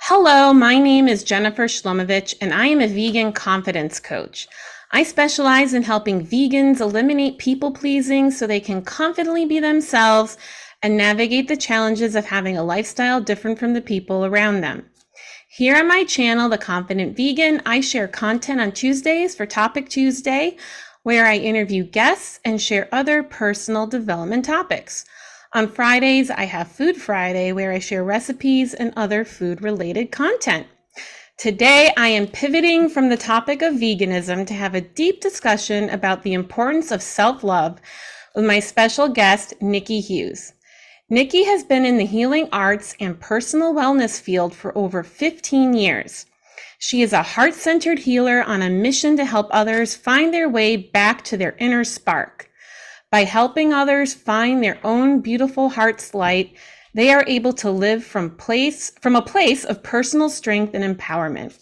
Hello, my name is Jennifer Shlomovich, and I am a vegan confidence coach. I specialize in helping vegans eliminate people-pleasing so they can confidently be themselves and navigate the challenges of having a lifestyle different from the people around them. Here on my channel, The Confident Vegan, I share content on Tuesdays for Topic Tuesday, where I interview guests and share other personal development topics. On Fridays, I have Food Friday, where I share recipes and other food-related content. Today, I am pivoting from the topic of veganism to have a deep discussion about the importance of self-love with my special guest, Niki Hughes. Niki has been in the healing arts and personal wellness field for over 15 years. She is a heart-centered healer on a mission to help others find their way back to their inner spark. By helping others find their own beautiful heart's light, they are able to live from a place of personal strength and empowerment.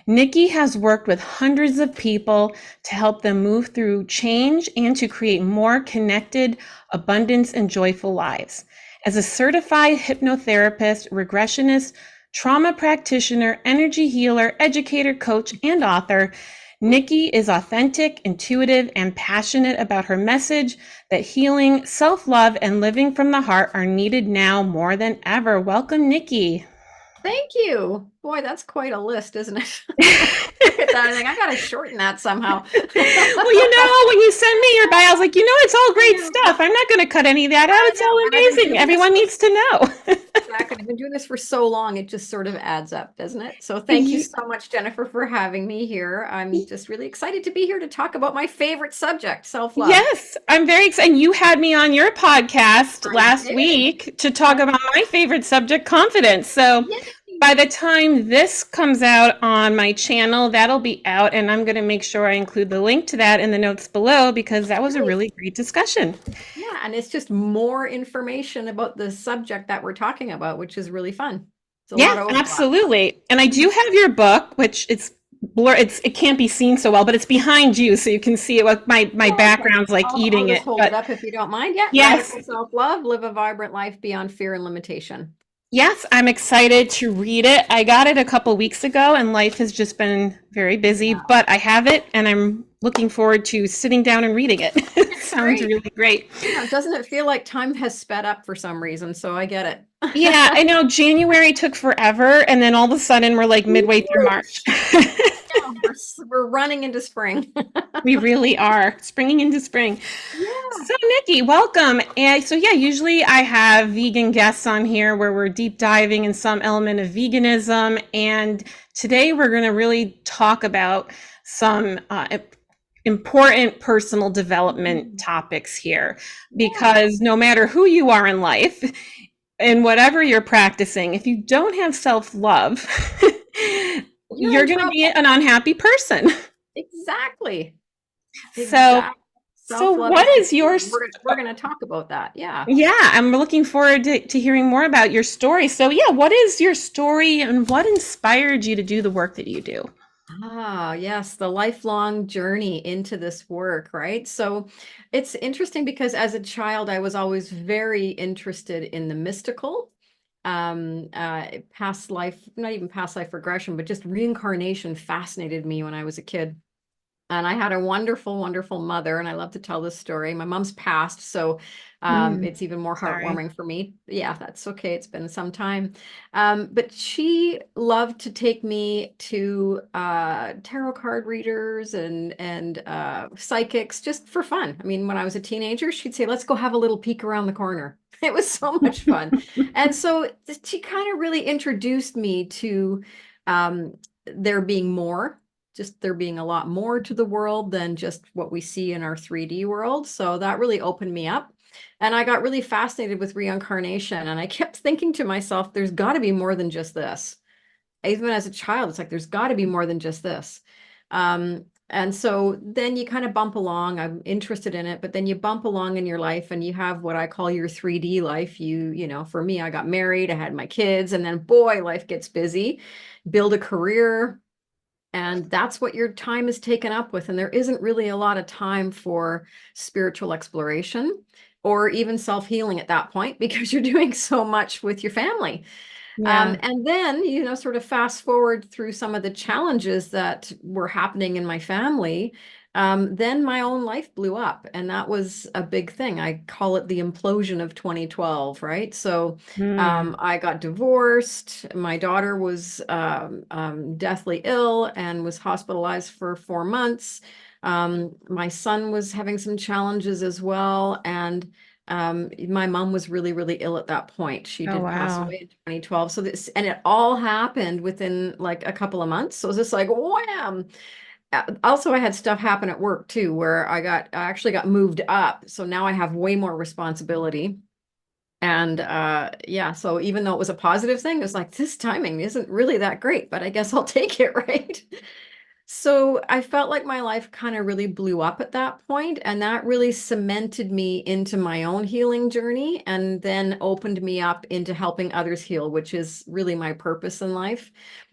Niki has worked with hundreds of people to help them move through change and to create more connected, abundance, and joyful lives. As a certified hypnotherapist, regressionist, trauma practitioner, energy healer, educator, coach, and author, Niki is authentic, intuitive, and passionate about her message that healing, self-love, and living from the heart are needed now more than ever. Welcome, Niki. Thank you. Boy, that's quite a list, isn't it? Look at that. I got to shorten that somehow. Well, when you send me your bio, I was like, it's all great stuff. I'm not going to cut any of that out. It's all amazing. Everyone needs to know. Exactly. I've been doing this for so long, it just sort of adds up, doesn't it? So thank you so much, Jennifer, for having me here. I'm just really excited to be here to talk about my favorite subject, self-love. Yes, I'm very excited. And you had me on your podcast last week to talk about my favorite subject, confidence. So by the time this comes out on my channel, that'll be out, and I'm going to make sure I include the link to that in the notes below because that was a really great discussion. Yeah, and it's just more information about the subject that we're talking about, which is really fun. Yeah, absolutely. And I do have your book, which it's it can't be seen so well, but it's behind you, so you can see it. With my background's like eating it. Hold it up if you don't mind. Yeah. Yes. Self-love, live a vibrant life beyond fear and limitation. Yes, I'm excited to read it. I got it a couple weeks ago and life has just been very busy, but I have it and I'm looking forward to sitting down and reading it. It sounds really great. Yeah, doesn't it feel like time has sped up for some reason? So I get it. Yeah, I know January took forever and then all of a sudden we're like midway through March. Yeah, we're running into spring. We really are springing into spring. Yeah. So Niki, welcome. And so usually I have vegan guests on here where we're deep diving in some element of veganism. And today we're going to really talk about some important personal development topics here, because no matter who you are in life and whatever you're practicing, if you don't have self-love, you're going to be an unhappy person. Exactly. So what is your... We're going to talk about that. Yeah. Yeah, I'm looking forward to hearing more about your story. So what is your story and what inspired you to do the work that you do? Ah, yes, the lifelong journey into this work, right? So it's interesting because as a child, I was always very interested in the mystical, past life, not even past life regression, but just reincarnation fascinated me when I was a kid. And I had a wonderful, wonderful mother, and I love to tell this story. My mom's passed, so it's even more heartwarming for me. Yeah, that's okay. It's been some time. But she loved to take me to tarot card readers and psychics just for fun. I mean, when I was a teenager, she'd say, let's go have a little peek around the corner. It was so much fun. And so she kind of really introduced me to there being more. Just there being a lot more to the world than just what we see in our 3D world. So that really opened me up. And I got really fascinated with reincarnation. And I kept thinking to myself, there's got to be more than just this. Even as a child, it's like, there's got to be more than just this. And so then you kind of bump along. I'm interested in it, but then you bump along in your life and you have what I call your 3D life. You know, for me, I got married, I had my kids, and then boy, life gets busy. Build a career, And that's what your time is taken up with. And there isn't really a lot of time for spiritual exploration or even self-healing at that point because you're doing so much with your family. Yeah. And then, sort of fast forward through some of the challenges that were happening in my family. Then my own life blew up, and that was a big thing. I call it the implosion of 2012, right? So Mm. I got divorced. My daughter was deathly ill and was hospitalized for 4 months. My son was having some challenges as well. And my mom was really, really ill at that point. She Oh, did pass wow. away in 2012. So this, and it all happened within like a couple of months. So it was just like, wham. Also, I had stuff happen at work too, where I actually got moved up. So now I have way more responsibility. And yeah, so even though it was a positive thing, it was like, this timing isn't really that great, but I guess I'll take it, right? So I felt like my life kind of really blew up at that point, and that really cemented me into my own healing journey and then opened me up into helping others heal, which is really my purpose in life.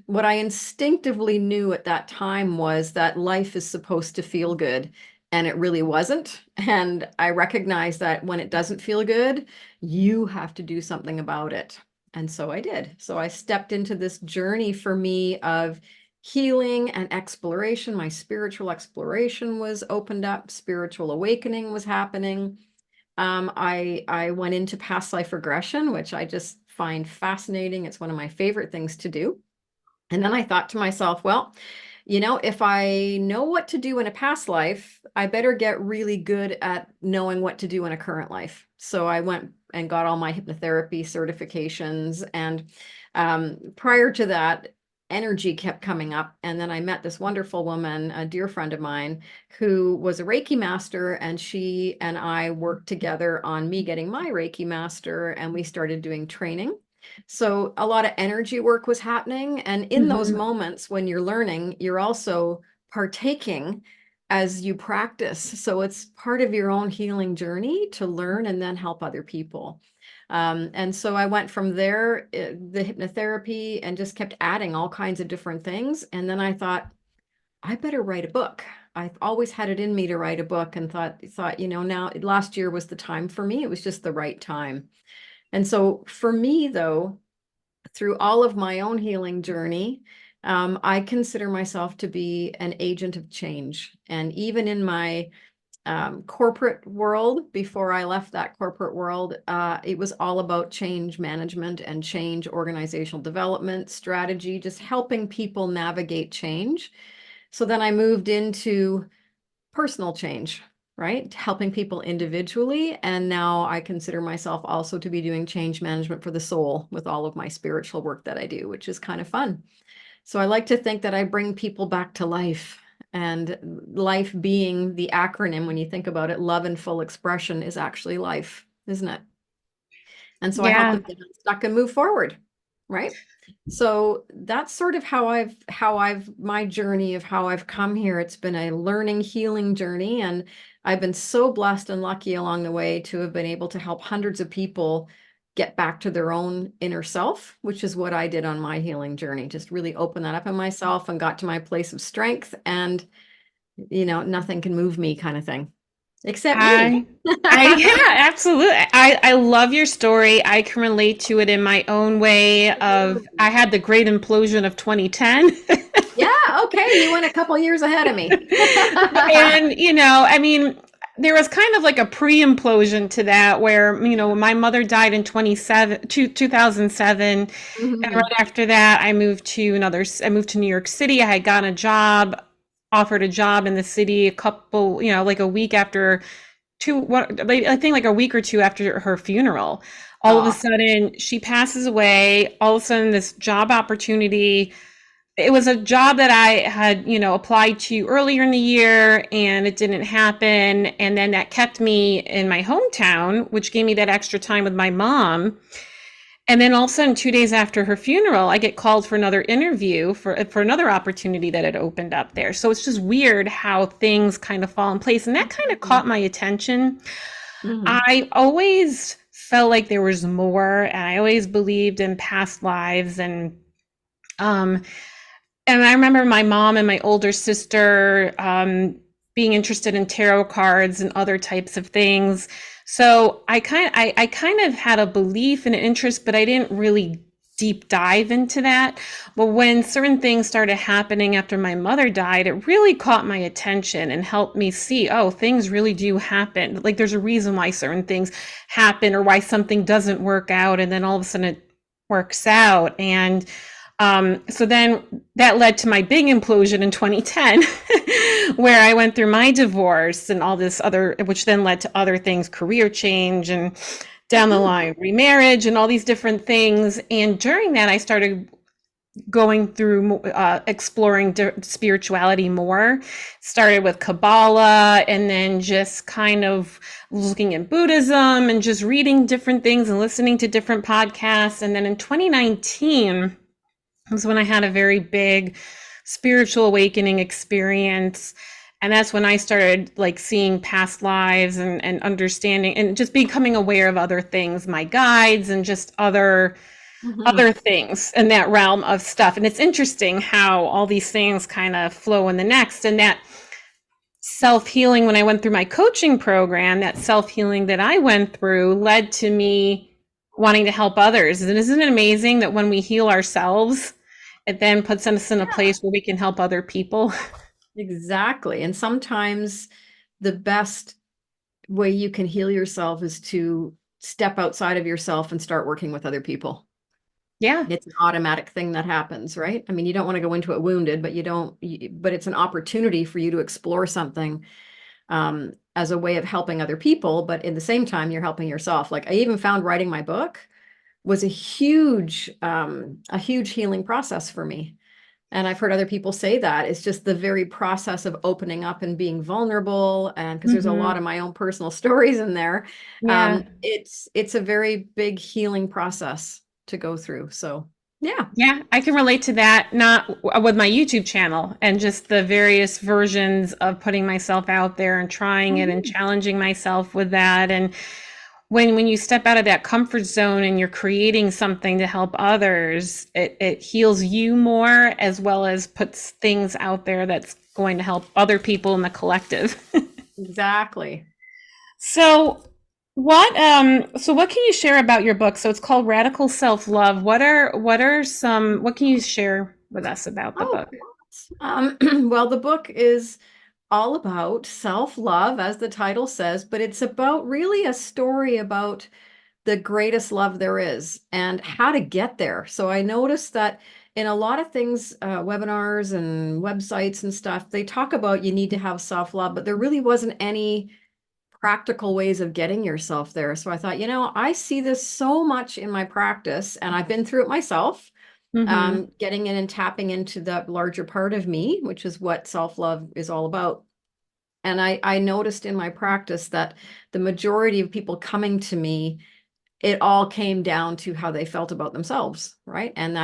What I instinctively knew at that time was that life is supposed to feel good, and it really wasn't. And I recognized that when it doesn't feel good, you have to do something about it. And so I did. So I stepped into this journey for me of healing and exploration. My spiritual exploration was opened up, spiritual awakening was happening. I went into past life regression, which I just find fascinating. It's one of my favorite things to do. And then I thought to myself, well, if I know what to do in a past life, I better get really good at knowing what to do in a current life. So I went and got all my hypnotherapy certifications. And prior to that, energy kept coming up. And then I met this wonderful woman, a dear friend of mine, who was a Reiki master. And she and I worked together on me getting my Reiki master. And we started doing training. So a lot of energy work was happening. And in those Mhm. moments when you're learning, you're also partaking as you practice. So it's part of your own healing journey to learn and then help other people. And so I went from there, the hypnotherapy, and just kept adding all kinds of different things. And then I thought, I better write a book. I've always had it in me to write a book, and thought, now last year was the time for me. It was just the right time. And so for me, though, through all of my own healing journey, I consider myself to be an agent of change. And even in my corporate world, before I left that corporate world, it was all about change management and change organizational development strategy, just helping people navigate change. So then I moved into personal change, right? Helping people individually. And now I consider myself also to be doing change management for the soul with all of my spiritual work that I do, which is kind of fun. So I like to think that I bring people back to life. And life being the acronym, when you think about it, love and full expression is actually life, isn't it? And so I help Yeah. them get unstuck and move forward, right? So that's sort of how I've my journey of how I've come here. It's been a learning, healing journey, and I've been so blessed and lucky along the way to have been able to help hundreds of people get back to their own inner self, which is what I did on my healing journey. Just really open that up in myself and got to my place of strength, and nothing can move me kind of thing, except me. I yeah, absolutely. I love your story. I can relate to it in my own way of I had the great implosion of 2010. Yeah, okay, you went a couple years ahead of me. And, I mean, there was kind of like a pre-implosion to that where, when my mother died in 2007, and Mhm. right after that, I moved to New York City. I had gotten a job, offered a job in the city a couple, like a week after I think like a week or two after her funeral. All of a Aw. sudden, she passes away. All of a sudden, this job opportunity, it was a job that I had, applied to earlier in the year and it didn't happen. And then that kept me in my hometown, which gave me that extra time with my mom. And then all of a sudden, 2 days after her funeral, I get called for another interview for another opportunity that had opened up there. So it's just weird how things kind of fall in place. And that kind of Mhm. caught my attention. Mhm. I always felt like there was more, and I always believed in past lives. And um, And I remember my mom and my older sister being interested in tarot cards and other types of things. So I kind of had a belief and an interest, but I didn't really deep dive into that. But when certain things started happening after my mother died, it really caught my attention and helped me see, oh, things really do happen. Like there's a reason why certain things happen or why something doesn't work out, and then all of a sudden it works out. And so then that led to my big implosion in 2010, where I went through my divorce and all this other, which then led to other things, career change and down the Mhm. line, remarriage and all these different things. And during that, I started going through exploring spirituality more. Started with Kabbalah and then just kind of looking at Buddhism and just reading different things and listening to different podcasts. And then in 2019, was when I had a very big spiritual awakening experience. And that's when I started like seeing past lives and understanding and just becoming aware of other things, my guides and just Mhm. other things in that realm of stuff. And it's interesting how all these things kind of flow in the next. And that self-healing, when I went through my coaching program, that self-healing that I went through led to me wanting to help others. And isn't it amazing that when we heal ourselves, it then puts us in a place where we can help other people? Exactly. And sometimes the best way you can heal yourself is to step outside of yourself and start working with other people. Yeah. It's an automatic thing that happens, right? I mean, you don't want to go into it wounded, but you don't, but it's an opportunity for you to explore something as a way of helping other people. But in the same time, you're helping yourself. Like I even found writing my book was a huge healing process for me. And I've heard other people say that it's just the very process of opening up and being vulnerable. And because there's a Hmm. lot of my own personal stories in there, Yeah. it's a very big healing process to go through. So yeah. Yeah, I can relate to that, not with my YouTube channel and just the various versions of putting myself out there and trying it and Mhm. challenging myself with that. And when you step out of that comfort zone and you're creating something to help others, it heals you more as well as puts things out there that's going to help other people in the collective. Exactly. So what can you share about your book? So it's called Radical Self-Love. What can you share with us about the Oh, book? well, the book is all about self-love, as the title says, but it's about really a story about the greatest love there is and how to get there. So I noticed that in a lot of things, webinars and websites and stuff, they talk about you need to have self-love, but there really wasn't any practical ways of getting yourself there. So I thought, I see this so much in my practice, and I've been through it myself, Mhm. getting in and tapping into the larger part of me, which is what self-love is all about. And I noticed in my practice that the majority of people coming to me, it all came down to how they felt about themselves, right? And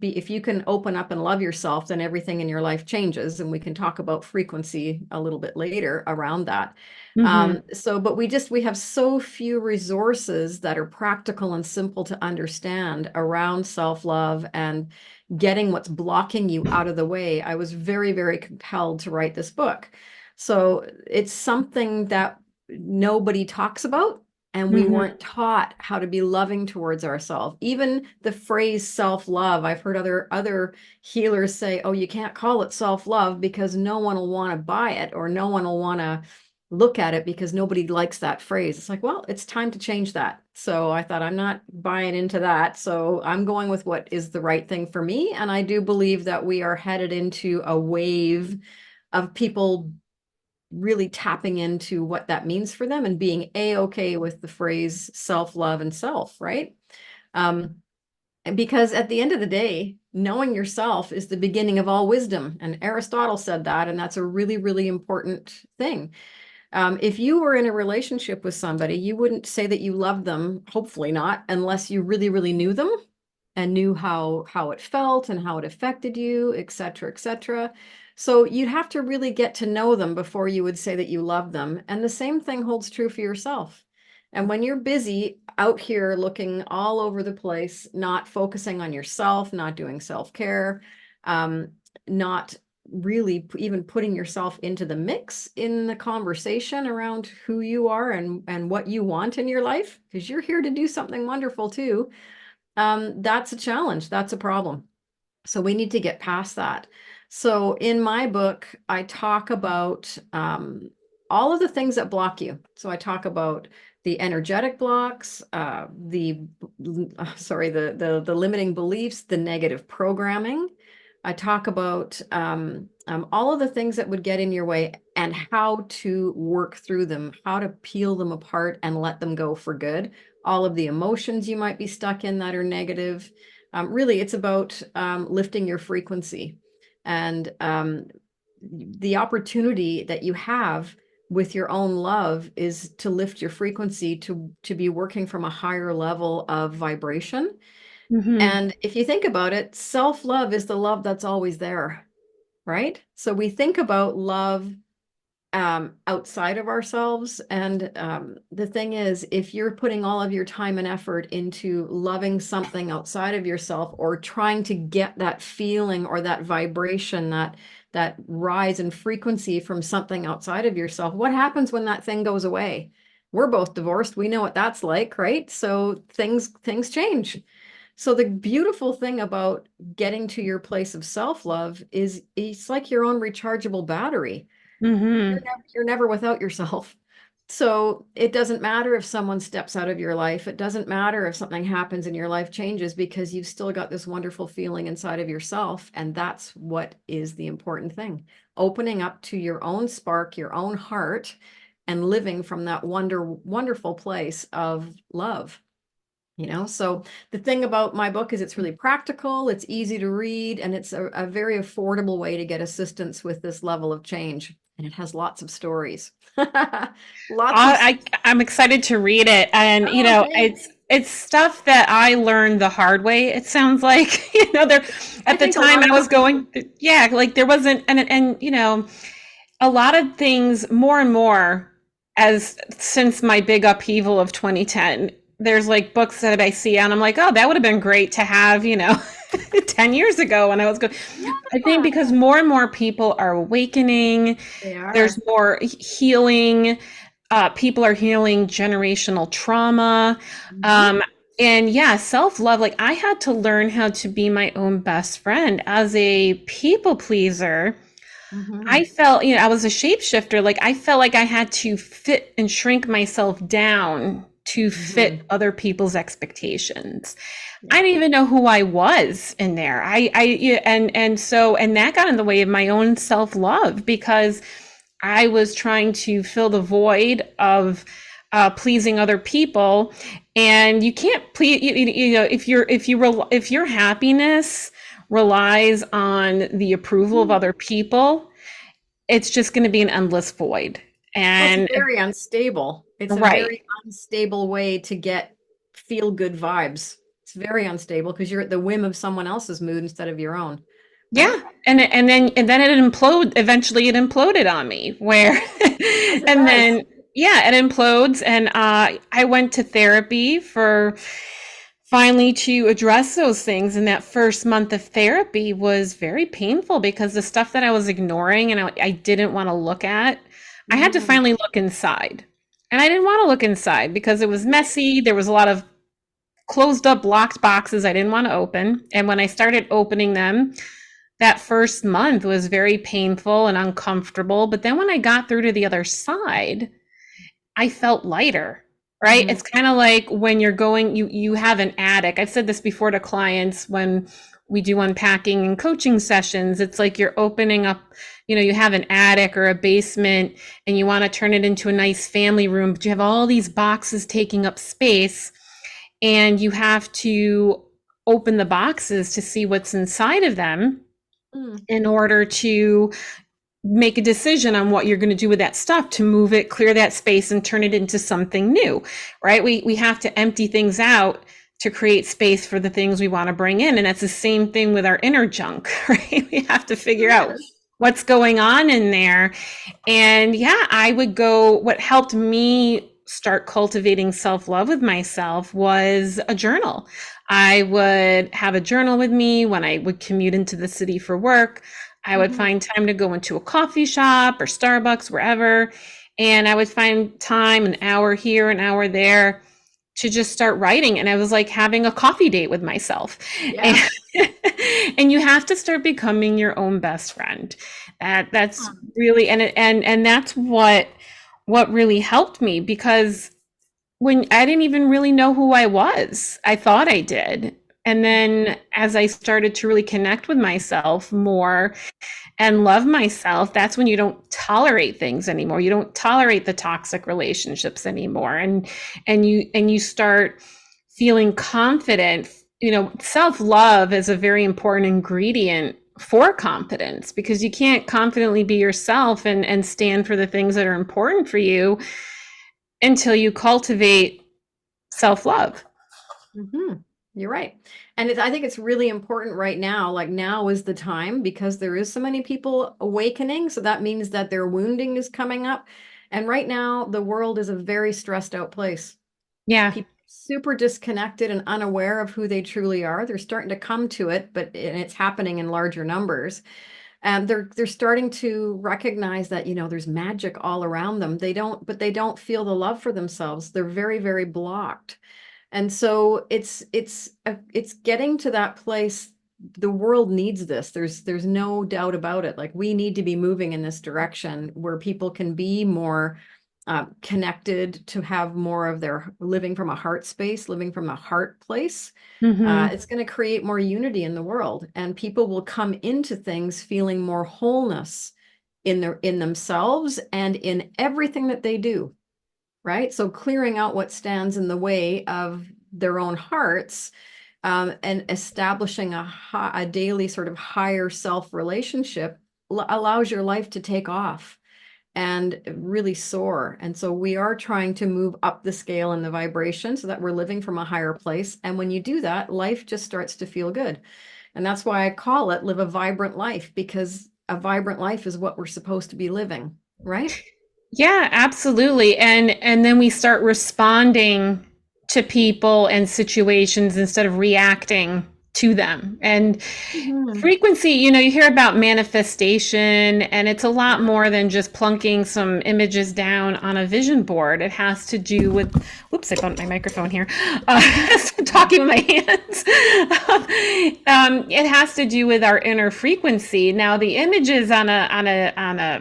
if you can open up and love yourself, then everything in your life changes. And we can talk about frequency a little bit later around that. Mhm. But we have so few resources that are practical and simple to understand around self-love and getting what's blocking you out of the way. I was very, very compelled to write this book. So it's something that nobody talks about, and we Mhm. weren't taught how to be loving towards ourselves. Even the phrase self-love, I've heard other healers say, oh, you can't call it self-love because no one will want to buy it, or no one will want to look at it because nobody likes that phrase. It's like, well, it's time to change that. So I thought, I'm not buying into that. So I'm going with what is the right thing for me. And I do believe that we are headed into a wave of people really tapping into what that means for them and being a-okay with the phrase self-love and self, right? And because at the end of the day, knowing yourself is the beginning of all wisdom. And Aristotle said that, and that's a really, really important thing. If you were in a relationship with somebody, you wouldn't say that you loved them, hopefully not, unless you really, really knew them and knew how it felt and how it affected you, et cetera, et cetera. So you'd have to really get to know them before you would say that you love them. And the same thing holds true for yourself. And when you're busy out here looking all over the place, not focusing on yourself, not doing self-care, not really even putting yourself into the mix in the conversation around who you are and what you want in your life, because you're here to do something wonderful too. That's a challenge. That's a problem. So we need to get past that. So in my book, I talk about all of the things that block you. So I talk about the energetic blocks, the limiting beliefs, the negative programming. I talk about all of the things that would get in your way and how to work through them, how to peel them apart and let them go for good. All of the emotions you might be stuck in that are negative. Really, it's about lifting your frequency and the opportunity that you have with your own love is to lift your frequency to be working from a higher level of vibration. Mm-hmm. And if you think about it, self-love is the love that's always there, right? So we think about love outside of ourselves. And the thing is, if you're putting all of your time and effort into loving something outside of yourself or trying to get that feeling or that vibration, that rise in frequency from something outside of yourself, what happens when that thing goes away? We're both divorced. We know what that's like, right? So things change. So the beautiful thing about getting to your place of self-love is it's like your own rechargeable battery. Mm-hmm. You're never without yourself. So it doesn't matter if someone steps out of your life. It doesn't matter if something happens and your life changes because you've still got this wonderful feeling inside of yourself. And that's what is the important thing. Opening up to your own spark, your own heart, and living from that wonderful place of love. So the thing about my book is it's really practical, it's easy to read, and it's a very affordable way to get assistance with this level of change. And it has lots of stories. Lots of, I'm excited to read it, and oh, thanks. it's stuff that I learned the hard way. It sounds like there I at the think a time lot I of was people, going, yeah, like there wasn't, and a lot of things more and more as since my big upheaval of 2010. There's like books that I see and I'm like, oh, that would have been great to have, 10 years ago when I was going. I think yeah, because more and more people are awakening, they there's are. more healing. People are healing generational trauma. Mhm, Um, and yeah, self love. Like I had to learn how to be my own best friend as a people pleaser. I mhm, felt, I was a shapeshifter. Like I felt like I had to fit and shrink myself down to fit mhm. other people's expectations. I Yeah. didn't even know who I was in there. Yeah, and that got in the way of my own self love because I was trying to fill the void of pleasing other people, and you can't please. If your happiness relies on the approval of Mhm. other people, it's just going to be an endless void. Well, it's And very unstable. It's a right, very unstable way to get feel good vibes. It's very unstable because you're at the whim of someone else's mood instead of your own, yeah, right? and then it imploded. Eventually, it imploded on me. Where, As it and does. then yeah, it implodes. And I went to therapy for finally to address those things. And that first month of therapy was very painful because the stuff that I was ignoring and I didn't want to look at, I had to Mhm. finally look inside. And I didn't want to look inside because it was messy. There was a lot of closed up, locked boxes I didn't want to open. And when I started opening them, that first month was very painful and uncomfortable. But then when I got through to the other side, I felt lighter, right? Mhm. It's kind of like when you're going, you have an attic. I've said this before to clients when we do unpacking and coaching sessions. It's like you're opening up, you have an attic or a basement and you want to turn it into a nice family room, but you have all these boxes taking up space and you have to open the boxes to see what's inside of them Mm. in order to make a decision on what you're going to do with that stuff to move it, clear that space and turn it into something new, right? We have to empty things out to create space for the things we want to bring in. And that's the same thing with our inner junk, right? We have to figure Sure out is. what's going on in there. And yeah, what helped me start cultivating self love with myself was a journal. I would have a journal with me when I would commute into the city for work. I would Mhm. find time to go into a coffee shop or Starbucks, wherever, and I would find time, an hour here, an hour there, to just start writing. And I was like having a coffee date with myself. And, Yeah. and you have to start becoming your own best friend. That's Hmm. really, and that's what really helped me, because when I didn't even really know who I was, I thought I did. And then as I started to really connect with myself more and love myself, that's when you don't tolerate things anymore. You don't tolerate the toxic relationships anymore. And you start feeling confident. Self-love is a very important ingredient for confidence, because you can't confidently be yourself and stand for the things that are important for you until you cultivate self-love. Mhm. You're right. And I think it's really important right now. Like now is the time because there is so many people awakening. So that means that their wounding is coming up. And right now, the world is a very stressed out place. Yeah. People are super disconnected and unaware of who they truly are. They're starting to come to it, and it's happening in larger numbers. And they're starting to recognize that, there's magic all around them. But they don't feel the love for themselves. They're very, very blocked. And so it's getting to that place. The world needs this. There's no doubt about it. Like we need to be moving in this direction where people can be more connected, to have more of their living from a heart space, living from a heart place. Mm-hmm. It's going to create more unity in the world, and people will come into things feeling more wholeness in themselves and in everything that they do. Right? So clearing out what stands in the way of their own hearts, and establishing a daily sort of higher self relationship allows your life to take off and really soar. And so we are trying to move up the scale in the vibration so that we're living from a higher place. And when you do that, life just starts to feel good. And that's why I call it live a vibrant life, because a vibrant life is what we're supposed to be living, right? Yeah, absolutely. And then we start responding to people and situations instead of reacting to them. And Mhm. frequency, you hear about manifestation, and it's a lot Yeah. more than just plunking some images down on a vision board. It has to do with, whoops, I bumped my microphone here. Talking with my hands. It has to do with our inner frequency. Now, the images on a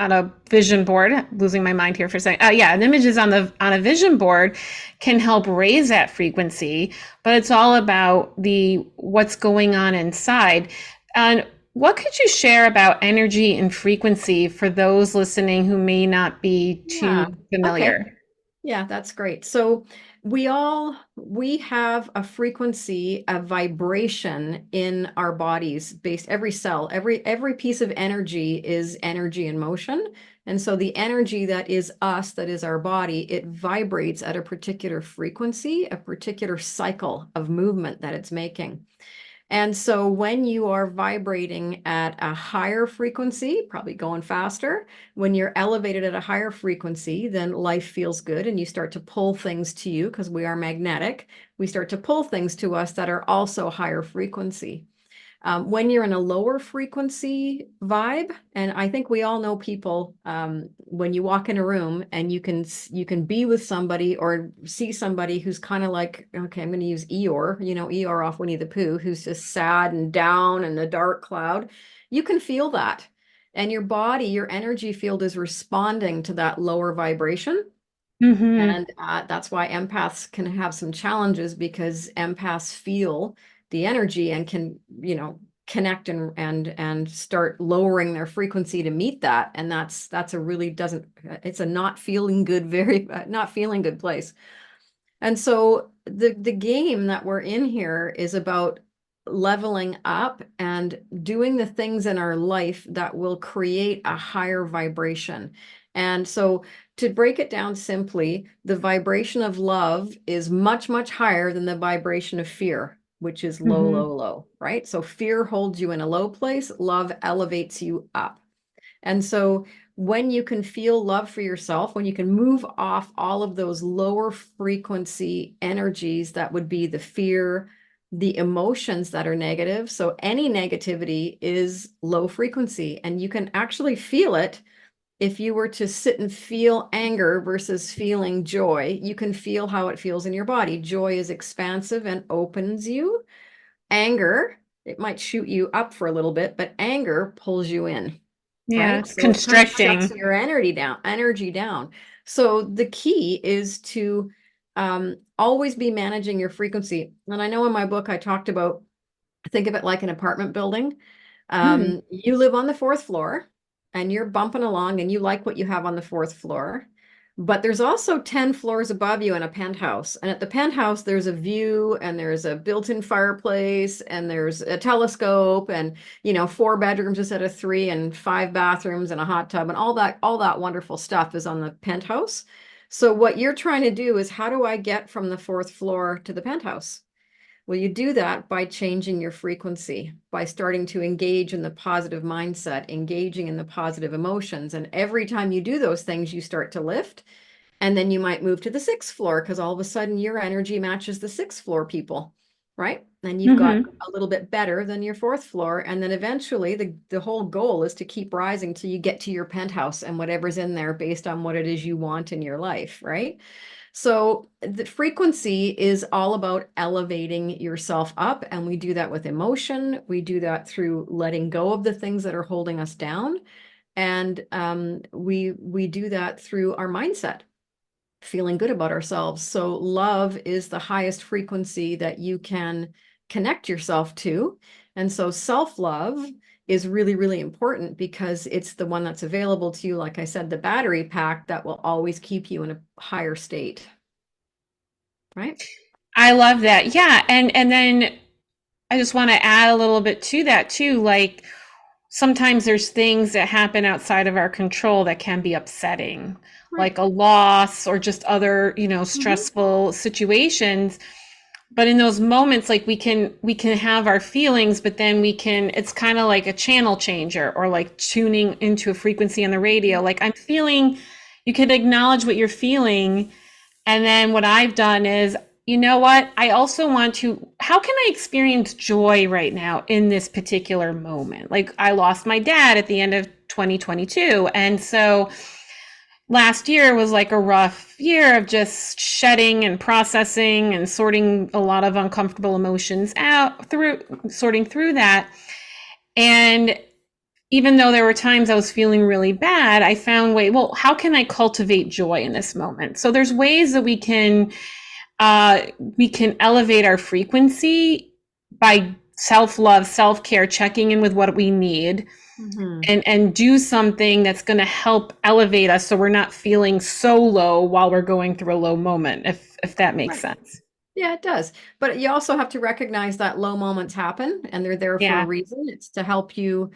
on a vision board, losing my mind here for a second, yeah, an image is on a vision board can help raise that frequency, but it's all about the what's going on inside. And what could you share about energy and frequency for those listening who may not be too Yeah. Okay. familiar? Yeah, that's great. So we have a frequency, a vibration in our bodies, based every cell, every piece of energy is energy in motion. And so the energy that is us, that is our body, it vibrates at a particular frequency, a particular cycle of movement that it's making. And so when you are vibrating at a higher frequency, probably going faster, when you're elevated at a higher frequency, then life feels good and you start to pull things to you because we are magnetic. We start to pull things to us that are also higher frequency. When you're in a lower frequency vibe, and I think we all know people, when you walk in a room and you can be with somebody or see somebody who's kind of like, okay, I'm going to use Eeyore, Eeyore off Winnie the Pooh, who's just sad and down and a dark cloud. You can feel that, and your body, your energy field is responding to that lower vibration. Mm-hmm. And that's why empaths can have some challenges, because empaths feel the energy and can, connect and start lowering their frequency to meet that. And that's a really doesn't it's a not feeling good, very not feeling good place. And so the game that we're in here is about leveling up and doing the things in our life that will create a higher vibration. And so to break it down simply, the vibration of love is much, much higher than the vibration of fear, which is low, Mm-hmm. low, low, right? So fear holds you in a low place, love elevates you up. And so when you can feel love for yourself, when you can move off all of those lower frequency energies, that would be the fear, the emotions that are negative. So any negativity is low frequency, and you can actually feel it. If you were to sit and feel anger versus feeling joy, you can feel how it feels in your body. Joy is expansive and opens you. Anger, it might shoot you up for a little bit, but anger pulls you in, Yeah, right? it's So it kind of shuts constricting. your energy down. So the key is to always be managing your frequency. And I know in my book I talked about, think of it like an apartment building. Mm, You live on the fourth floor and you're bumping along and you like what you have on the fourth floor. But there's also 10 floors above you in a penthouse. And at the penthouse, there's a view and there's a built-in fireplace and there's a telescope and, 4 bedrooms instead of 3 and 5 bathrooms and a hot tub and all that wonderful stuff is on the penthouse. So what you're trying to do is, how do I get from the fourth floor to the penthouse? Well, you do that by changing your frequency, by starting to engage in the positive mindset, engaging in the positive emotions. And every time you do those things, you start to lift. And then you might move to the sixth floor because all of a sudden your energy matches the sixth floor people, right? And you've got mm-hmm. a little bit better than your fourth floor. And then eventually the whole goal is to keep rising till you get to your penthouse and whatever's in there based on what it is you want in your life, right? So the frequency is all about elevating yourself up. And we do that with emotion. We do that through letting go of the things that are holding us down. And we do that through our mindset, feeling good about ourselves. So love is the highest frequency that you can connect yourself to. And so self-love is really, really important because it's the one that's available to you. Like I said, the battery pack that will always keep you in a higher state. Right? I love that. Yeah, and then I just want to add a little bit to that too. Like sometimes there's things that happen outside of our control that can be upsetting, Right. like a loss or just other, Mhm. stressful situations. But in those moments, like we can have our feelings, but then it's kind of like a channel changer or like tuning into a frequency on the radio. Like I'm feeling, you can acknowledge what you're feeling. And then what I've done is, you know what? I also want to, how can I experience joy right now in this particular moment? Like I lost my dad at the end of 2022. And so last year was like a rough year of just shedding and processing and sorting a lot of uncomfortable emotions out through, sorting through that. And even though there were times I was feeling really bad, I found well, how can I cultivate joy in this moment? So there's ways that we can elevate our frequency by self-love, self-care, checking in with what we need, Mhm. and do something that's going to help elevate us so we're not feeling so low while we're going through a low moment, if that makes Right. sense. Yeah, it does. But you also have to recognize that low moments happen and they're there for a Yeah. reason. It's to help you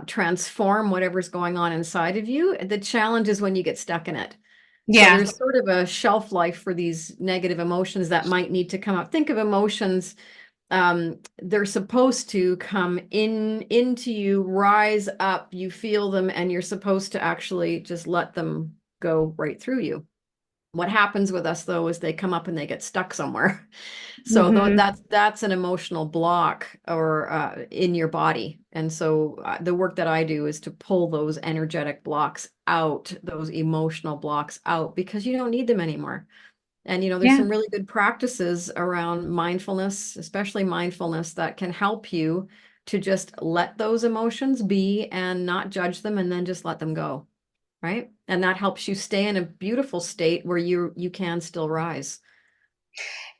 transform whatever's going on inside of you. The challenge is when you get stuck in it. So Yeah. there's sort of a shelf life for these negative emotions that might need to come up. Think of emotions, they're supposed to come into you, rise up, you feel them, and you're supposed to actually just let them go right through you. What happens with us though is they come up and they get stuck somewhere. So Hmm. that's an emotional block or in your body. And so the work that I do is to pull those energetic blocks out, those emotional blocks out, because you don't need them anymore. And there's Yeah. some really good practices around mindfulness, especially mindfulness, that can help you to just let those emotions be and not judge them and then just let them go. Right? And that helps you stay in a beautiful state where you can still rise.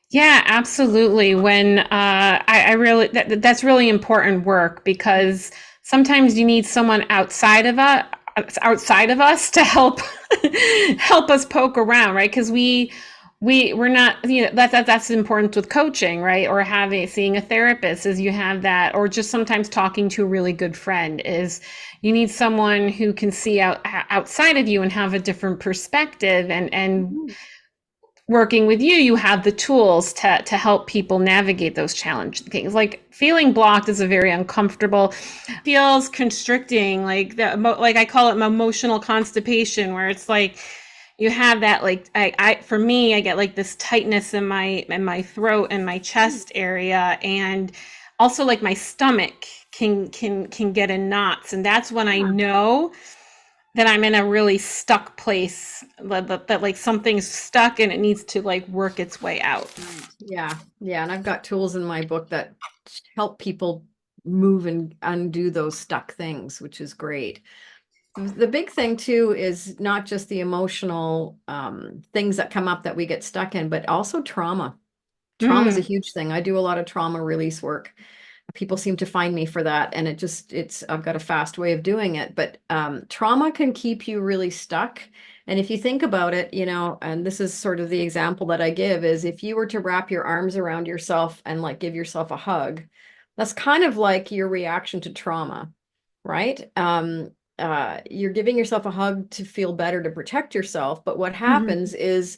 Yeah, absolutely. When I really that's really important work because sometimes you need someone outside of us to help help us poke around, right? Because we're not, that's important with coaching, right? Or seeing a therapist is you have that, or just sometimes talking to a really good friend is you need someone who can see outside of you and have a different perspective, and Mhm. working with you, you have the tools to help people navigate those challenging things. Like feeling blocked is a very uncomfortable, feels constricting, like I call it emotional constipation, where it's like you have that like for me, I get like this tightness in my throat and my chest area, and also like my stomach can get in knots, and that's when I Yeah. know that I'm in a really stuck place, that like something's stuck and it needs to like work its way out. Right. Yeah. Yeah. And I've got tools in my book that help people move and undo those stuck things, which is great. The big thing too is not just the emotional things that come up that we get stuck in, but also trauma. Trauma is a Mm, huge thing. I do a lot of trauma release work. People seem to find me for that, and I've got a fast way of doing it. But trauma can keep you really stuck. And if you think about it, and this is sort of the example that I give, is if you were to wrap your arms around yourself and like give yourself a hug, that's kind of like your reaction to trauma, right? You're giving yourself a hug to feel better, to protect yourself. But what mhm. happens is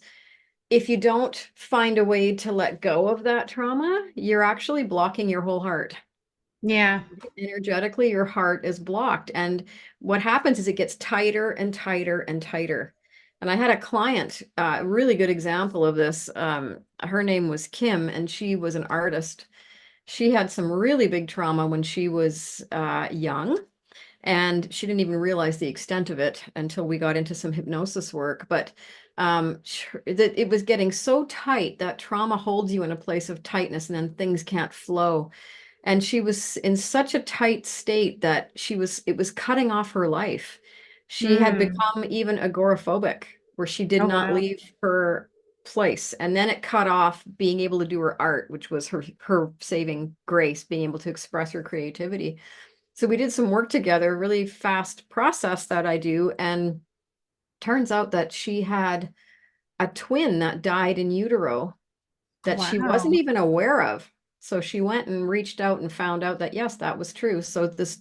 if you don't find a way to let go of that trauma, you're actually blocking your whole heart. Yeah. Energetically, your heart is blocked. And what happens is it gets tighter and tighter and tighter. And I had a client, a really good example of this. Her name was Kim, and she was an artist. She had some really big trauma when she was young. And she didn't even realize the extent of it until we got into some hypnosis work. But that it was getting so tight that trauma holds you in a place of tightness and then things can't flow. And she was in such a tight state that it was cutting off her life. She had Mm. become even agoraphobic, where she did Oh, not wow. leave her place. And then it cut off being able to do her art, which was her saving grace, being able to express her creativity. So we did some work together, really fast process that I do. And turns out that she had a twin that died in utero that she wasn't Wow. even aware of. So she went and reached out and found out that yes, that was true. So this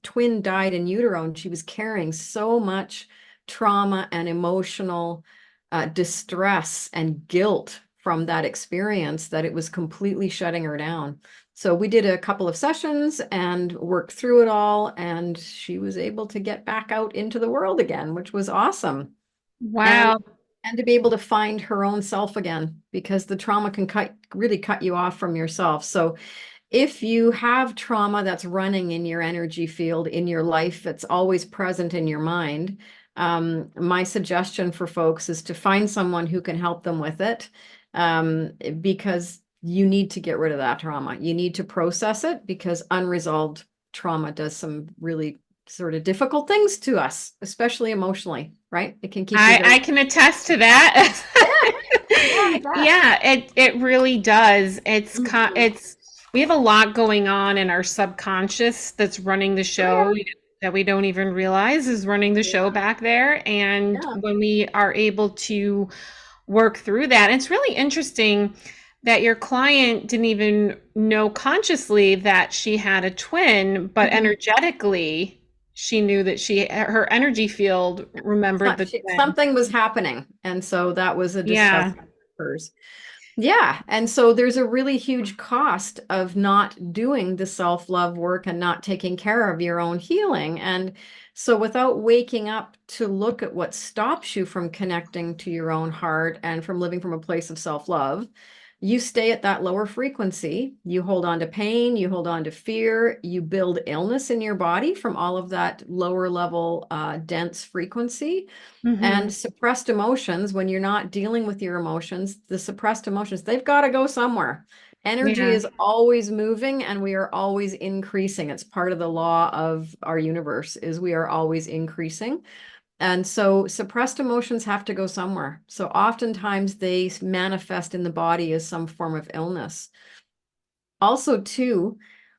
twin died in utero, and she was carrying so much trauma and emotional distress and guilt from that experience that it was completely shutting her down. So we did a couple of sessions and worked through it all, and she was able to get back out into the world again, which was awesome. And Wow. and to be able to find her own self again, because the trauma can really cut you off from yourself. So if you have trauma that's running in your energy field, in your life, it's always present in your mind, my suggestion for folks is to find someone who can help them with it, because you need to get rid of that trauma. You need to process it, because unresolved trauma does some really sort of difficult things to us, especially emotionally, right? It can keep you very, I can attest to that. yeah, yeah, I bet. Yeah, it really does. Mhm. It's we have a lot going on in our subconscious that's running the Oh show that we don't even realize is running the show yeah, back there. And yeah, when we are able to work through that, it's really interesting that your client didn't even know consciously that she had a twin, but yeah. energetically she knew that her energy field remembered the twin. Something was happening. And so that was a discovery Yeah. of hers. Yeah. And so there's a really huge cost of not doing the self-love work and not taking care of your own healing. And so without waking up to look at what stops you from connecting to your own heart and from living from a place of self-love, you stay at that lower frequency. You hold on to pain, you hold on to fear, you build illness in your body from all of that lower level, dense frequency. Hmm. And suppressed emotions, when you're not dealing with your emotions, the suppressed emotions, they've got to go somewhere. Energy Yeah. is always moving, and we are always increasing. It's part of the law of our universe is we are always increasing. And so suppressed emotions have to go somewhere. So oftentimes they manifest in the body as some form of illness. Also, too,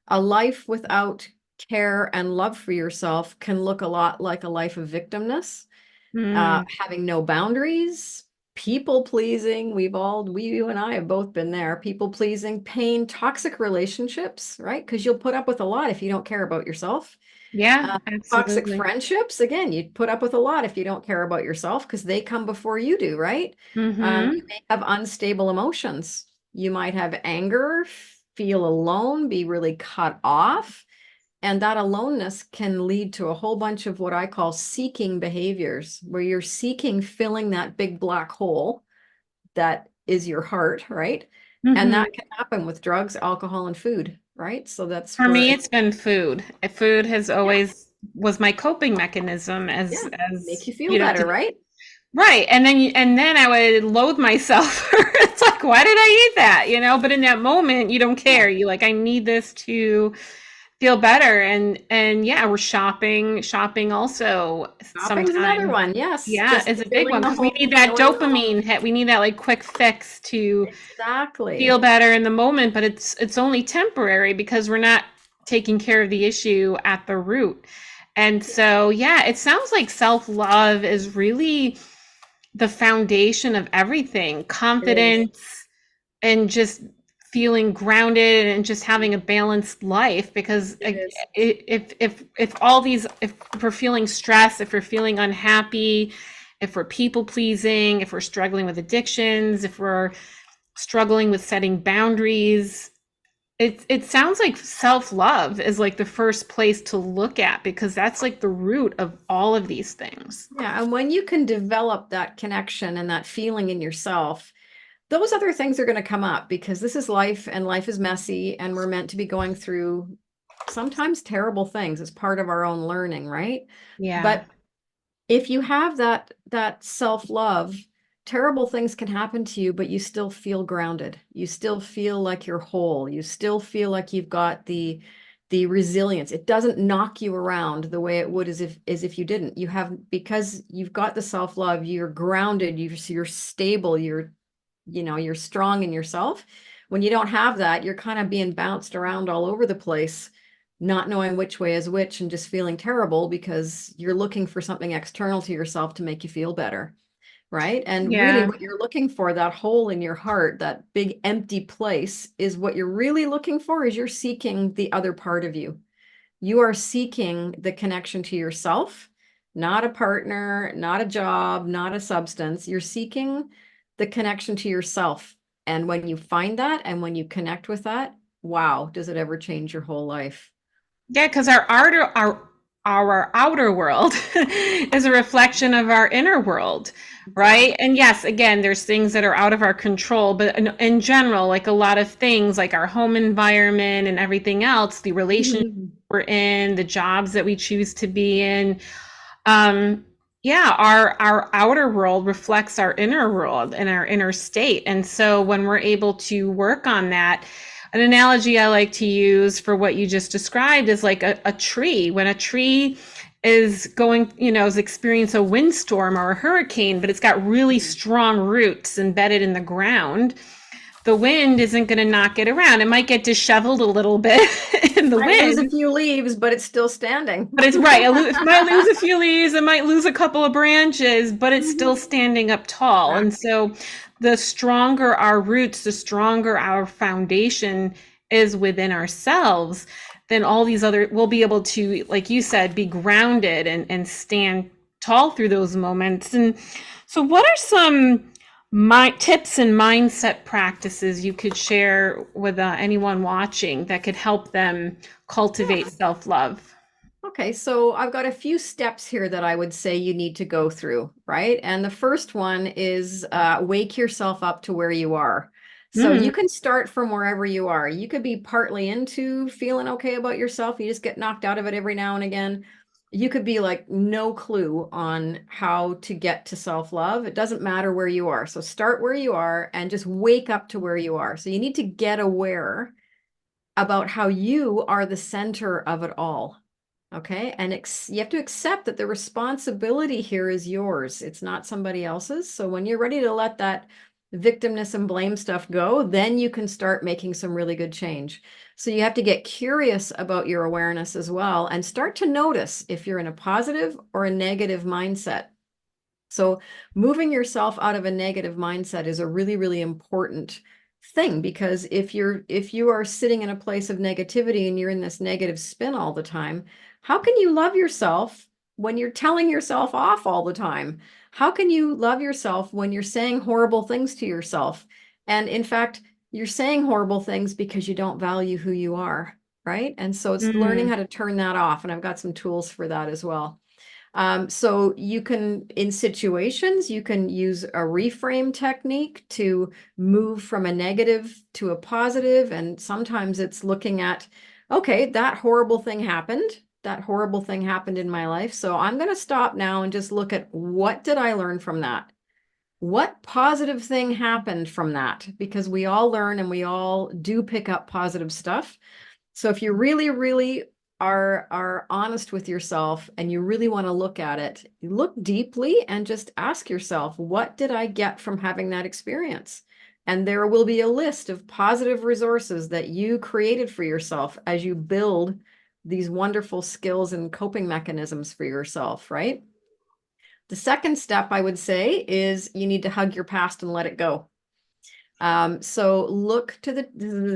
a life without care and love for yourself can look a lot like a life of victimness, Mm. having no boundaries, people pleasing. You and I have both been there. People pleasing, pain, toxic relationships, right? Because you'll put up with a lot if you don't care about yourself. Yeah, Toxic absolutely. friendships, again, you'd put up with a lot if you don't care about yourself, because they come before you do, right? You Hmm. may have unstable emotions. You might have anger, feel alone, be really cut off. And that aloneness can lead to a whole bunch of what I call seeking behaviors, where you're seeking filling that big black hole that is your heart, right? And Hmm. that can happen with drugs, alcohol, and food, right? So that's For where me, it, it's been food. Food has yeah, always was my coping mechanism yeah, make as you feel you know, better, to right? right. And then I would loathe myself. It's like, why did I eat that? You know, but in that moment, you don't Yeah. care. You like, I need this to feel better. And yeah, we're shopping also Shopping's another sometimes. one. Yes, Yeah, just it's a big filling one the because we hole, need that filling the hole. dopamine hit. We need that like quick fix to feel Exactly. better in the moment, but it's only temporary because we're not taking care of the issue at the root. And so, yeah, it sounds like self-love is really the foundation of everything. It is. Confidence and just feeling grounded and just having a balanced life because It is. if all these if we're feeling stressed, if we're feeling unhappy, if we're people pleasing, if we're struggling with addictions, if we're struggling with setting boundaries, it sounds like self-love is like the first place to look at because that's like the root of all of these things. Yeah. And when you can develop that connection and that feeling in yourself, those other things are going to come up because this is life and life is messy and we're meant to be going through sometimes terrible things as part of our own learning, right? Yeah. But if you have that self-love, terrible things can happen to you, but you still feel grounded. You still feel like you're whole. You still feel like you've got the resilience. It doesn't knock you around the way it would as if you didn't. You have because you've got the self-love, you're grounded, you're stable, you're strong in yourself. When you don't have that, you're kind of being bounced around all over the place, not knowing which way is which and just feeling terrible because you're looking for something external to yourself to make you feel better. Right. And really, Yeah. what you're looking for, that hole in your heart, that big empty place, is what you're really looking for, is you're seeking the other part of you. You are seeking the connection to yourself, not a partner, not a job, not a substance. You're seeking the connection to yourself. And when you find that and when you connect with that, wow, does it ever change your whole life? Yeah, because our outer world is a reflection of our inner world, right? Exactly. And yes, again, there's things that are out of our control, but in general, like a lot of things, like our home environment and everything else, the relationship Mhm. we're in, the jobs that we choose to be in, um, yeah, our outer world reflects our inner world and our inner state. And so when we're able to work on that, an analogy I like to use for what you just described is like a tree. When a tree is going, is experiencing a windstorm or a hurricane, but it's got really strong roots embedded in the ground, the wind isn't going to knock it around. It might get disheveled a little bit in the Might lose a wind, few leaves, but it's still standing. but it's right. It might lose a few leaves, it might lose a couple of branches, but it's still Mhm. standing up tall. And Exactly. so the stronger our roots, the stronger our foundation is within ourselves, then all these other, we'll be able to, like you said, be grounded and stand tall through those moments. And so, what are some tips and mindset practices you could share with anyone watching that could help them cultivate Yeah. self love? Okay, so I've got a few steps here that I would say you need to go through, right? And the first one is wake yourself up to where you are. So Mm, you can start from wherever you are. You could be partly into feeling okay about yourself. You just get knocked out of it every now and again. You could be like no clue on how to get to self-love. It doesn't matter where you are. So start where you are and just wake up to where you are. So you need to get aware about how you are the center of it all. Okay. And you have to accept that the responsibility here is yours. It's not somebody else's. So when you're ready to let that victimness and blame stuff go, then you can start making some really good change. So you have to get curious about your awareness as well and start to notice if you're in a positive or a negative mindset. So moving yourself out of a negative mindset is a really, really important thing, because if you are sitting in a place of negativity and you're in this negative spin all the time, how can you love yourself when you're telling yourself off all the time? How can you love yourself when you're saying horrible things to yourself? And in fact, you're saying horrible things because you don't value who you are, right? And so it's learning Mm. how to turn that off. And I've got some tools for that as well. So you can, in situations, you can use a reframe technique to move from a negative to a positive. And sometimes it's looking at, okay, that horrible thing happened. That horrible thing happened in my life. So I'm going to stop now and just look at what did I learn from that? What positive thing happened from that? Because we all learn and we all do pick up positive stuff. So if you really, really are honest with yourself and you really want to look at it, you look deeply and just ask yourself, what did I get from having that experience? And there will be a list of positive resources that you created for yourself as you build these wonderful skills and coping mechanisms for yourself, right? The second step I would say is you need to hug your past and let it go. So look to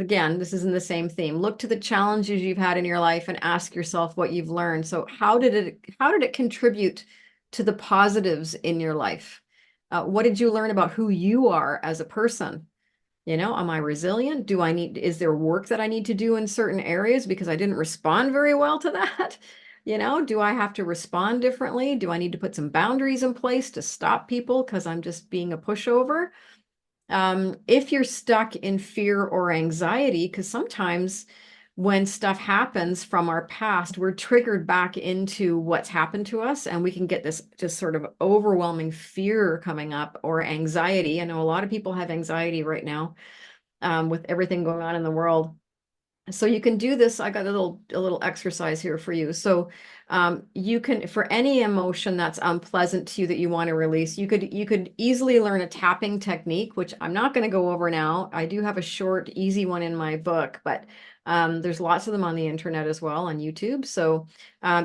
again, this is in the same theme. Look to the challenges you've had in your life and ask yourself what you've learned. So how did it contribute to the positives in your life? What did you learn about who you are as a person? You know, am I resilient? Is there work that I need to do in certain areas because I didn't respond very well to that? You know, do I have to respond differently? Do I need to put some boundaries in place to stop people because I'm just being a pushover? If you're stuck in fear or anxiety, because sometimes when stuff happens from our past, we're triggered back into what's happened to us, and we can get this just sort of overwhelming fear coming up or anxiety. I know a lot of people have anxiety right now, with everything going on in the world. So you can do this. I got a little exercise here for you. So you can, for any emotion that's unpleasant to you that you want to release, you could easily learn a tapping technique, which I'm not going to go over now. I do have a short, easy one in my book, but there's lots of them on the internet as well on YouTube. So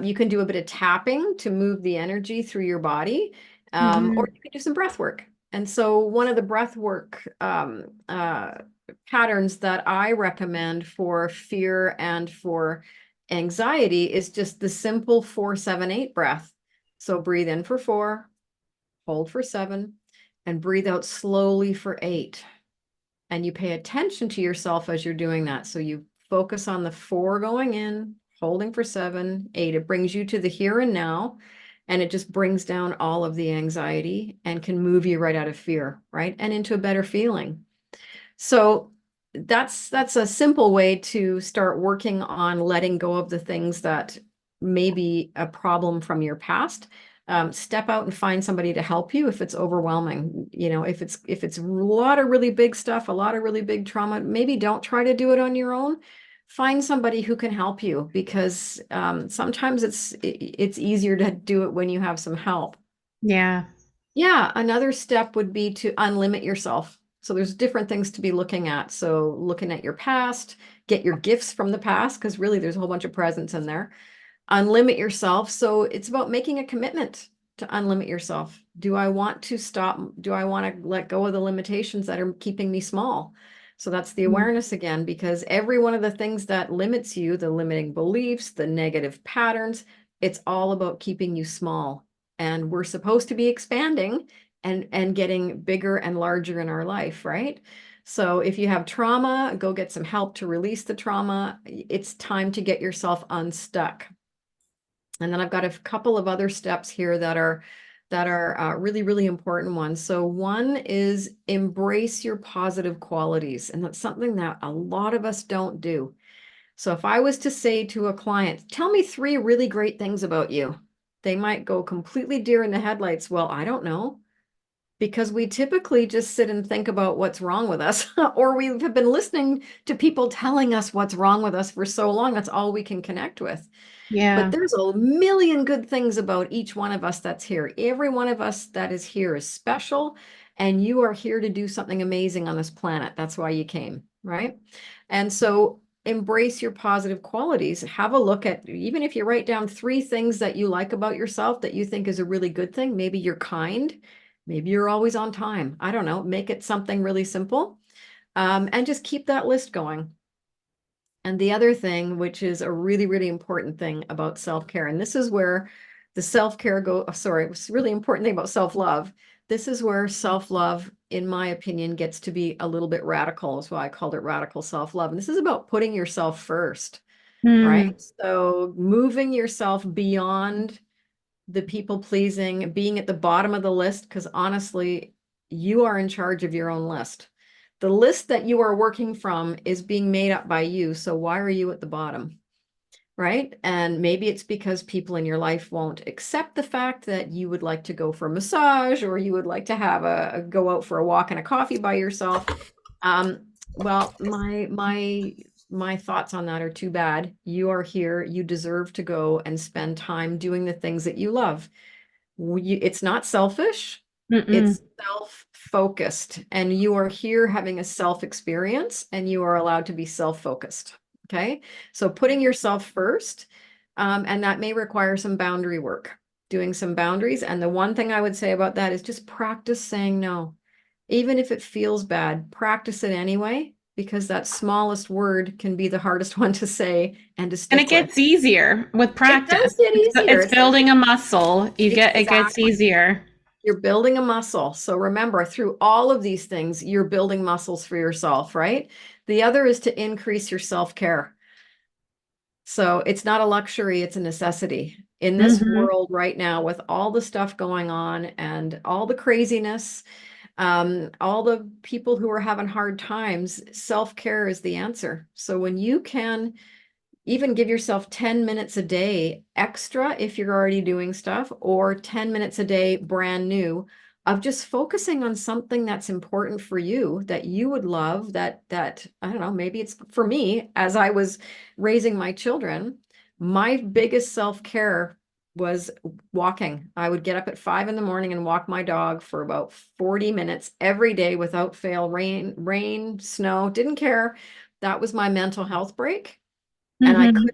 you can do a bit of tapping to move the energy through your body, or Mhm. you can do some breath work. And so one of the breath work patterns that I recommend for fear and for anxiety is just the simple 4-7-8 breath. So breathe in for 4, hold for 7, and breathe out slowly for 8. And you pay attention to yourself as you're doing that. So you focus on the 4 going in, holding for 7, 8. It brings you to the here and now. And it just brings down all of the anxiety and can move you right out of fear, right? And into a better feeling. So that's a simple way to start working on letting go of the things that may be a problem from your past. Step out and find somebody to help you if it's overwhelming. You know, if it's a lot of really big stuff, a lot of really big trauma, maybe don't try to do it on your own. Find somebody who can help you, because sometimes it's easier to do it when you have some help. Yeah. Yeah, another step would be to unlimit yourself. So there's different things to be looking at. So looking at your past, get your gifts from the past, because really there's a whole bunch of presents in there. Unlimit yourself. So it's about making a commitment to unlimit yourself. Do I want to stop? Do I want to let go of the limitations that are keeping me small? So that's the Mm. awareness again, because every one of the things that limits you, the limiting beliefs, the negative patterns, it's all about keeping you small. And we're supposed to be expanding and getting bigger and larger in our life, right? So if you have trauma, go get some help to release the trauma. It's time to get yourself unstuck. And then I've got a couple of other steps here that are really, really important ones. So one is embrace your positive qualities. And that's something that a lot of us don't do. So if I was to say to a client, tell me 3 really great things about you, they might go completely deer in the headlights. Well, I don't know, because we typically just sit and think about what's wrong with us, or we have been listening to people telling us what's wrong with us for so long. That's all we can connect with. But Yeah. there's a million good things about each one of us that's here. Every one of us that is here is special, and you are here to do something amazing on this planet. That's why you came, right? And so embrace your positive qualities. Have a look at, even if you write down 3 things that you like about yourself that you think is a really good thing. Maybe you're kind, maybe you're always on time. I don't know. Make it something really simple, and just keep that list going. And the other thing, which is a really, really important thing about self-care, and this is where the self-care it's a really important thing about self-love. This is where self-love, in my opinion, gets to be a little bit radical. That's why I called it radical self-love. And this is about putting yourself first. Mm. right? So moving yourself beyond the people pleasing, being at the bottom of the list, because honestly, you are in charge of your own list. The list that you are working from is being made up by you. So why are you at the bottom? Right? And maybe it's because people in your life won't accept the fact that you would like to go for a massage, or you would like to have a go out for a walk and a coffee by yourself. Well, my thoughts on that are too bad. You are here. You deserve to go and spend time doing the things that you love. It's not selfish, Mm-mm. it's self-focused, and you are here having a self-experience, and you are allowed to be self-focused. Okay, so putting yourself first, and that may require some boundary work, doing some boundaries. And the one thing I would say about that is just practice saying no. Even if it feels bad, practice it anyway, because that smallest word can be the hardest one to say and to And it stick with. gets easier with It does practice. get easier. It's It's like building a muscle. It gets exactly. easier. You're building a muscle. So remember, through all of these things, you're building muscles for yourself, right? The other is to increase your self-care. So it's not a luxury, it's a necessity. In this Hmm. world right now, with all the stuff going on and all the craziness, all the people who are having hard times, self-care is the answer. So when you can even give yourself 10 minutes a day extra if you're already doing stuff, or 10 minutes a day brand new, of just focusing on something that's important for you, that you would love, that I don't know, maybe it's for me. As I was raising my children, my biggest self-care was walking. I would get up at 5 in the morning and walk my dog for about 40 minutes every day without fail, rain, snow, didn't care. That was my mental health break, and Hmm.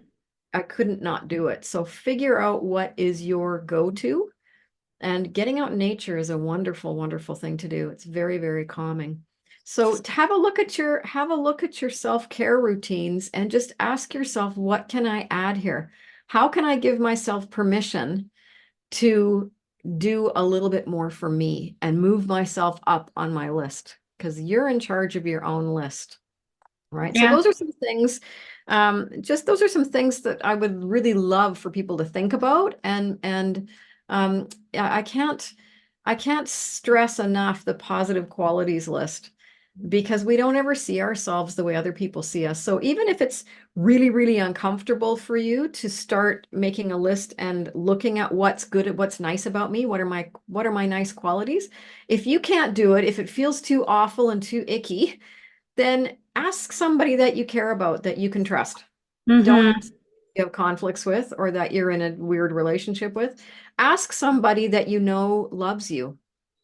I couldn't not do it. So figure out what is your go-to, and getting out in nature is a wonderful, wonderful thing to do. It's very, very calming. So to have a look at your self-care routines and just ask yourself, what can I add here? How can I give myself permission to do a little bit more for me and move myself up on my list? Because you're in charge of your own list. Right. So Yeah. those are some things, just those are some things that I would really love for people to think about. Yeah, I can't stress enough the positive qualities list, because we don't ever see ourselves the way other people see us. So even if it's really, really uncomfortable for you to start making a list and looking at what's good, at what's nice about me, what are my nice qualities? If you can't do it, if it feels too awful and too icky, then ask somebody that you care about, that you can trust. Don't Hmm. ask you have conflicts with, or that you're in a weird relationship with. Ask somebody that you know loves you.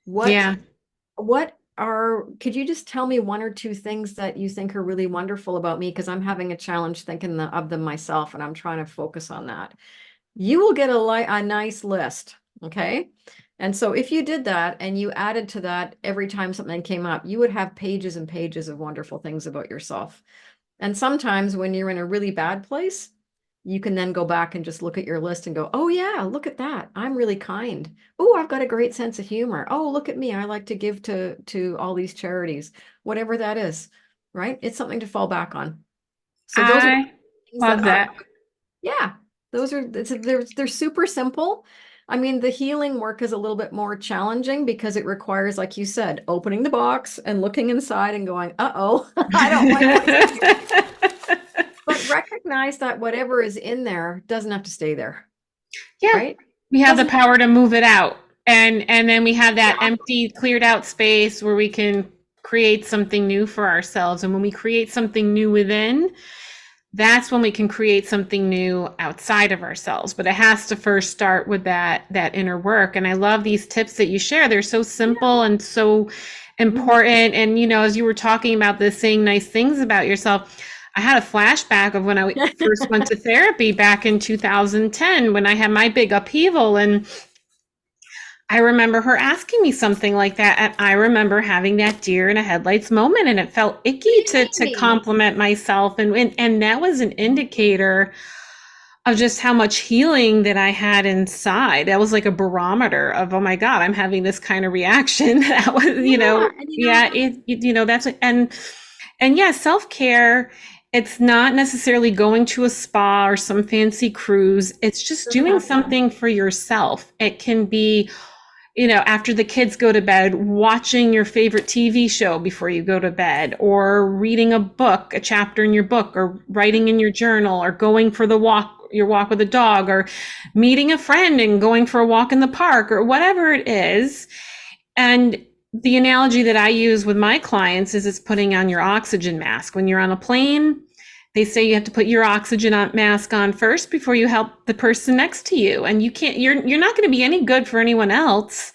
What Yeah. could you just tell me one or two things that you think are really wonderful about me? Because I'm having a challenge thinking of them myself, and I'm trying to focus on that. You will get a nice list. Okay. And so if you did that and you added to that every time something came up, you would have pages and pages of wonderful things about yourself. And sometimes when you're in a really bad place, you can then go back and just look at your list and go, oh yeah, look at that. I'm really kind. Oh, I've got a great sense of humor. Oh, look at me. I like to give to all these charities, whatever that is, right? It's something to fall back on. So those are I things that love I, that. yeah, they're super simple. I mean, the healing work is a little bit more challenging because it requires, like you said, opening the box and looking inside and going, uh-oh, I don't like what's in here. But recognize that whatever is in there doesn't have to stay there, Yeah. right? We have the Doesn't have, power to move it out. And then we have that yeah. empty, cleared out space where we can create something new for ourselves. And when we create something new within, that's when we can create something new outside of ourselves. But it has to first start with that inner work. And I love these tips that you share. They're so simple and so important. And as you were talking about this, saying nice things about yourself, I had a flashback of when I first went to therapy back in 2010 when I had my big upheaval. And I remember her asking me something like that. And I remember having that deer in a headlights moment, and it felt icky Kidding to me. compliment myself. And that was an indicator of just how much healing that I had inside. That was like a barometer of, oh my God, I'm having this kind of reaction. That was, Yeah, and yeah, that's, and yeah, self-care. It's not necessarily going to a spa or some fancy cruise. It's just Doesn't doing have to. something for yourself. It can be, after the kids go to bed, watching your favorite TV show before you go to bed, or reading a book, a chapter in your book, or writing in your journal, or going for your walk with a dog, or meeting a friend and going for a walk in the park, or whatever it is. And the analogy that I use with my clients is it's putting on your oxygen mask. When you're on a plane, they say you have to put your oxygen mask on first before you help the person next to you. And you're not going to be any good for anyone else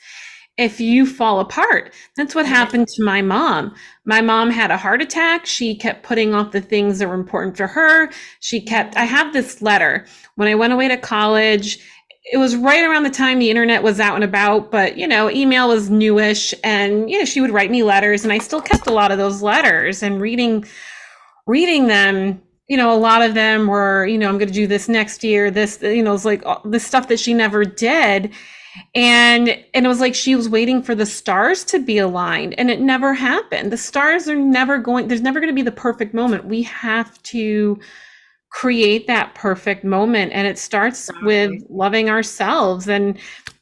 if you fall apart. That's what happened to my mom. My mom had a heart attack. She kept putting off the things that were important to her. I have this letter when I went away to college. It was right around the time the internet was out and about, but email was newish, and she would write me letters, and I still kept a lot of those letters, and reading them, a lot of them were, I'm going to do this next year. This, it's like the stuff that she never did. And it was like she was waiting for the stars to be aligned, and it never happened. The stars are never going, there's never going to be the perfect moment. We have to create that perfect moment, and it starts with Exactly. loving ourselves. And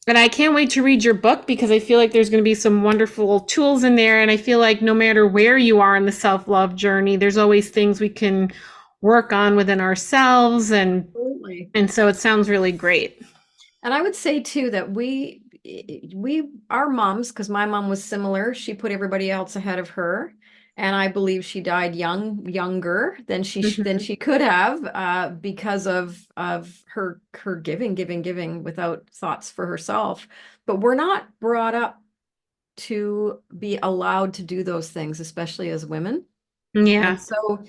I can't wait to read your book, because I feel like there's going to be some wonderful tools in there, and I feel like no matter where you are in the self-love journey, there's always things we can work on within ourselves, Absolutely. and so it sounds really great. And I would say too that we our moms, because my mom was similar, she put everybody else ahead of her, and I believe she died younger than Mhm. she could have, because of her giving without thoughts for herself. But we're not brought up to be allowed to do those things, especially as women. And Yeah. so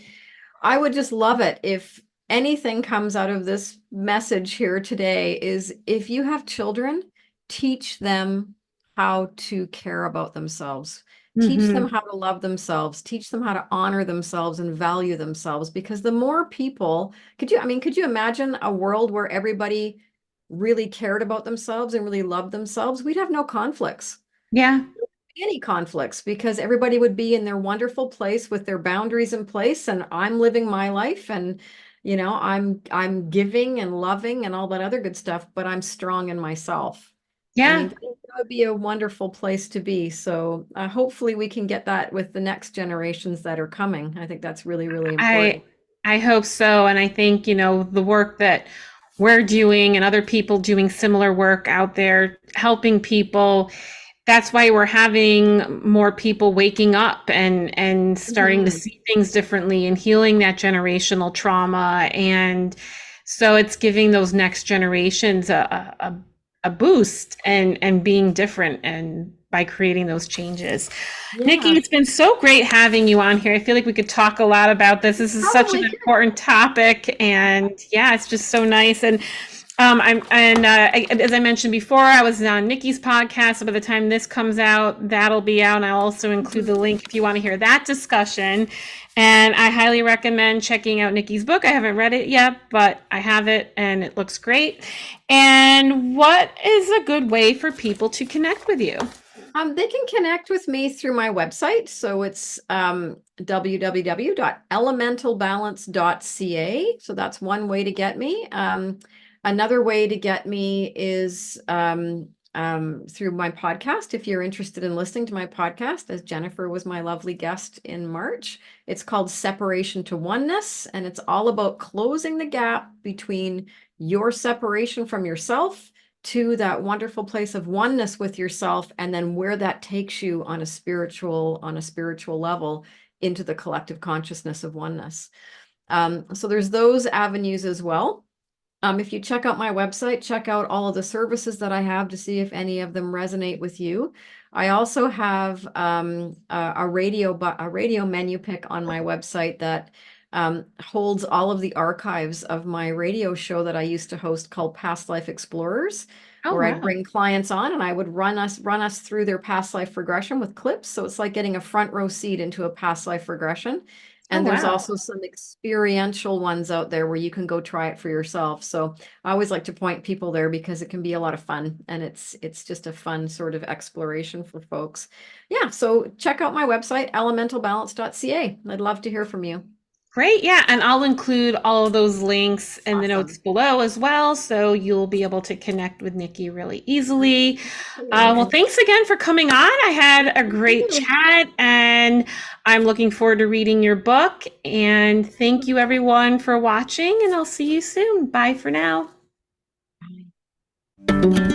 I would just love it if anything comes out of this message here today is, if you have children, teach them how to care about themselves. Teach them Hmm. how to love themselves. Teach them how to honor themselves and value themselves. Because the more people, could you imagine a world where everybody really cared about themselves and really loved themselves? We'd have no conflicts, Yeah. any conflicts, because everybody would be in their wonderful place with their boundaries in place, and I'm living my life, and I'm giving and loving and all that other good stuff, but I'm strong in myself. I Yeah. mean, that would be a wonderful place to be. So hopefully we can get that with the next generations that are coming. I think that's really, really I important. I hope so. And I think, the work that we're doing and other people doing similar work out there, helping people, that's why we're having more people waking up and starting to Mhm. see things differently and healing that generational trauma. And so it's giving those next generations a boost and being different, and by creating those changes. Nikki, Yeah, it's been so great having you on here. I feel like we could talk a lot about this. This is such an probably could. important topic, and yeah, it's just so nice. And as I mentioned before, I was on Nikki's podcast. So by the time this comes out, that'll be out, and I'll also include the link if you want to hear that discussion. And I highly recommend checking out Nikki's book. I haven't read it yet, but I have it, and it looks great. And what is a good way for people to connect with you? They can connect with me through my website. So it's www.elementalbalance.ca. So that's one way to get me. Another way to get me is through my podcast. If you're interested in listening to my podcast, as Jennifer was my lovely guest in March, it's called Separation to Oneness. And it's all about closing the gap between your separation from yourself to that wonderful place of oneness with yourself, and then where that takes you on a spiritual level into the collective consciousness of oneness. So there's those avenues as well. If you check out my website, check out all of the services that I have to see if any of them resonate with you. I also have a radio menu pick on my website that holds all of the archives of my radio show that I used to host, called Past Life Explorers, Oh, where I'd wow. bring clients on and I would run us through their past life regression with clips. So it's like getting a front row seat into a past life regression. Oh, And there's wow. also some experiential ones out there where you can go try it for yourself. So I always like to point people there because it can be a lot of fun, and it's just a fun sort of exploration for folks. Yeah, so check out my website, elementalbalance.ca. I'd love to hear from you. Great. Yeah. And I'll include all of those links in the notes Awesome. below as well. So you'll be able to connect with Niki really easily. Well, Absolutely. thanks again for coming on. I had a Thank great you. chat and I'm looking forward to reading your book. And thank you everyone for watching, and I'll see you soon. Bye for now. Bye.